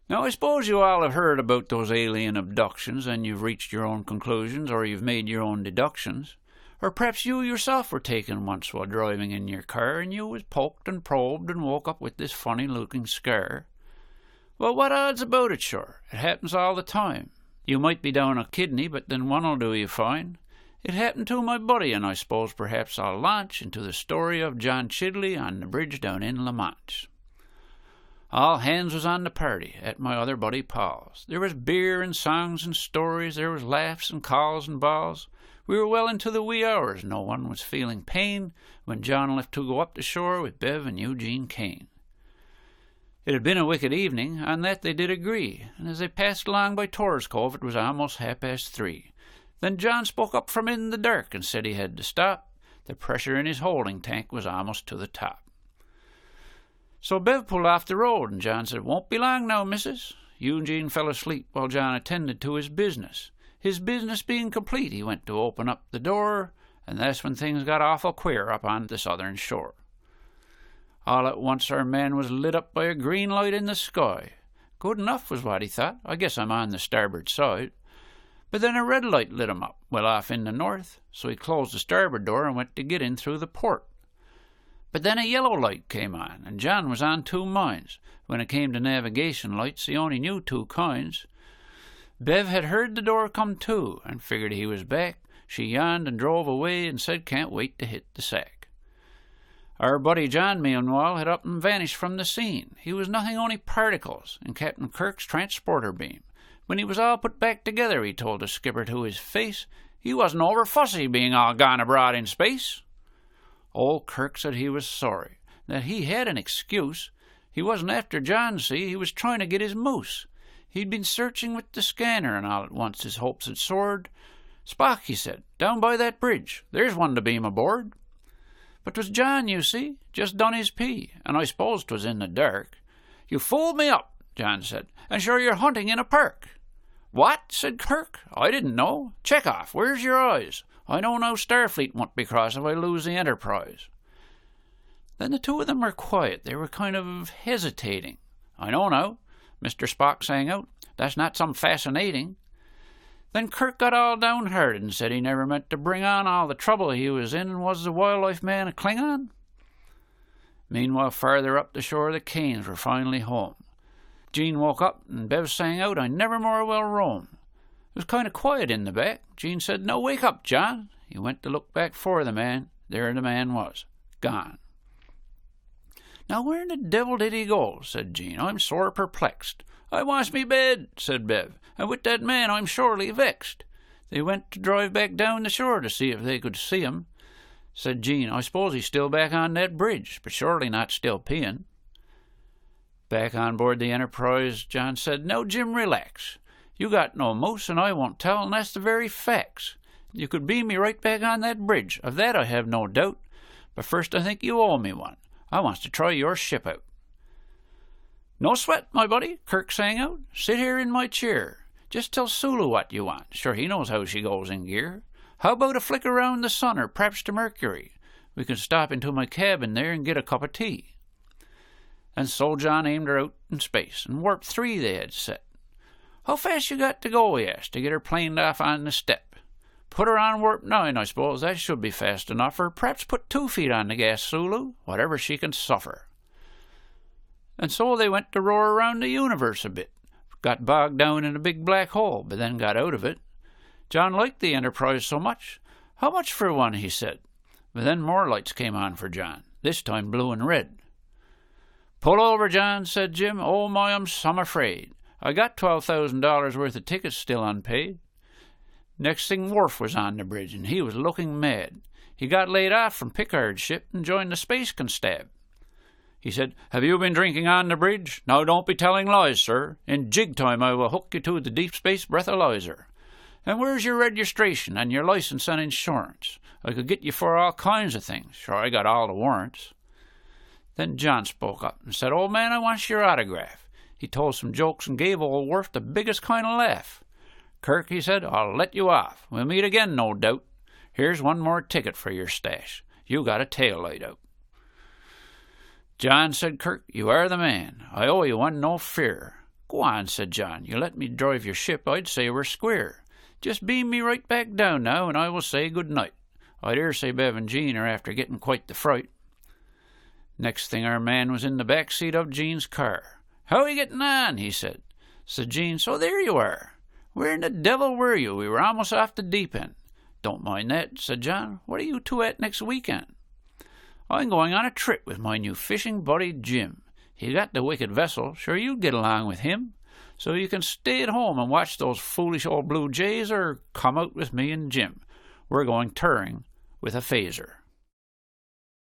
Now, I suppose you all have heard about those alien abductions, and you've reached your own conclusions, or you've made your own deductions. Or perhaps you yourself were taken once while driving in your car, and you was poked and probed and woke up with this funny-looking scar. Well, what odds about it, sure? It happens all the time. You might be down a kidney, but then one'll do you fine. It happened to my buddy, and I suppose perhaps I'll launch into the story of John Chidley on the bridge down in Lamanche. All hands was on the party at my other buddy Paul's. There was beer and songs and stories, there was laughs and calls and balls. We were well into the wee hours, no one was feeling pain, when John left to go up the shore with Bev and Eugene Kane. It had been a wicked evening, on that they did agree, and as they passed along by Torres Cove it was almost 3:30. Then John spoke up from in the dark and said he had to stop. The pressure in his holding tank was almost to the top. So Bev pulled off the road, and John said, "Won't be long now, missus." Eugene fell asleep while John attended to his business. His business being complete, he went to open up the door, and that's when things got awful queer up on the southern shore. All at once our man was lit up by a green light in the sky. Good enough was what he thought. I guess I'm on the starboard side. But then a red light lit him up, well off in the north, so he closed the starboard door and went to get in through the port. But then a yellow light came on, and John was on two minds. When it came to navigation lights, he only knew two kinds. Bev had heard the door come to, and figured he was back. She yawned and drove away and said can't wait to hit the sack. Our buddy John, meanwhile, had up and vanished from the scene. He was nothing only particles in Captain Kirk's transporter beam. When he was all put back together, he told the skipper to his face, he wasn't over fussy being all gone abroad in space. Old Kirk said he was sorry, that he had an excuse. He wasn't after John, see, he was trying to get his moose. He'd been searching with the scanner, and all at once his hopes had soared. "Spock," he said, "down by that bridge. There's one to beam aboard." But 'twas John, you see, just done his pee, and I suppose 'twas in the dark. "You fooled me up," John said, "and sure you're hunting in a park." "What?" said Kirk. "I didn't know. Check off. Where's your eyes? I know now Starfleet won't be cross if I lose the Enterprise." Then the two of them were quiet. They were kind of hesitating. "I know now," Mr. Spock sang out. "That's not some fascinating." Then Kirk got all downhearted and said he never meant to bring on all the trouble he was in, and was the wildlife man a Klingon? Meanwhile, farther up the shore, the Kanes were finally home. Jean woke up, and Bev sang out, "I never more will roam." It was kind of quiet in the back. Jean said, "Now wake up, John." He went to look back for the man. There the man was, gone. "Now where in the devil did he go?" said Jean. "I'm sore perplexed." "I wants me bed," said Bev, "and with that man I'm sorely vexed." They went to drive back down the shore to see if they could see him. Said Jean, "I suppose he's still back on that bridge, but surely not still peeing." Back on board the Enterprise, John said, "Now, Jim, relax. You got no moose, and I won't tell, and that's the very facts. You could beam me right back on that bridge, of that I have no doubt. But first I think you owe me one. I wants to try your ship out." "No sweat, my buddy," Kirk sang out. "Sit here in my chair. Just tell Sulu what you want. Sure, he knows how she goes in gear. How about a flick around the sun, or perhaps to Mercury? We can stop into my cabin there and get a cup of tea." And so John aimed her out in space, and warp 3 they had set. "How fast you got to go?" he asked, "to get her planed off on the step?" "Put her on warp 9, I suppose. That should be fast enough. Or perhaps put 2 feet on the gas, Sulu. Whatever she can suffer." And so they went to roar around the universe a bit. Got bogged down in a big black hole, but then got out of it. John liked the Enterprise so much. "How much for one?" he said. But then more lights came on for John, this time blue and red. "Pull over, John," said Jim. "Oh my, I'm afraid. I got $12,000 worth of tickets still unpaid." Next thing, Worf was on the bridge, and he was looking mad. He got laid off from Pickard's ship and joined the Space Constab. He said, "Have you been drinking on the bridge? Now don't be telling lies, sir. In jig time I will hook you to the deep space breathalyzer. And where's your registration and your license and insurance? I could get you for all kinds of things. Sure, I got all the warrants." Then John spoke up and said, "Old man, I want your autograph." He told some jokes and gave old Worf the biggest kind of laugh. "Kirk," he said, "I'll let you off. We'll meet again, no doubt. Here's one more ticket for your stash. You got a tail light out." "John," said Kirk, "you are the man. I owe you one, no fear." "Go on," said John. "You let me drive your ship, I'd say we're square. Just beam me right back down now, and I will say good night. I dare say Bev and Jean are after getting quite the fright." Next thing our man was in the back seat of Jean's car. "How are you getting on?" he said. Said Jean, "So there you are. Where in the devil were you? We were almost off the deep end." "Don't mind that," said John. "What are you two at next weekend?" "I'm going on a trip with my new fishing buddy Jim. He got the wicked vessel. Sure, you'd get along with him. So you can stay at home and watch those foolish old blue jays, or come out with me and Jim. We're going touring with a phaser."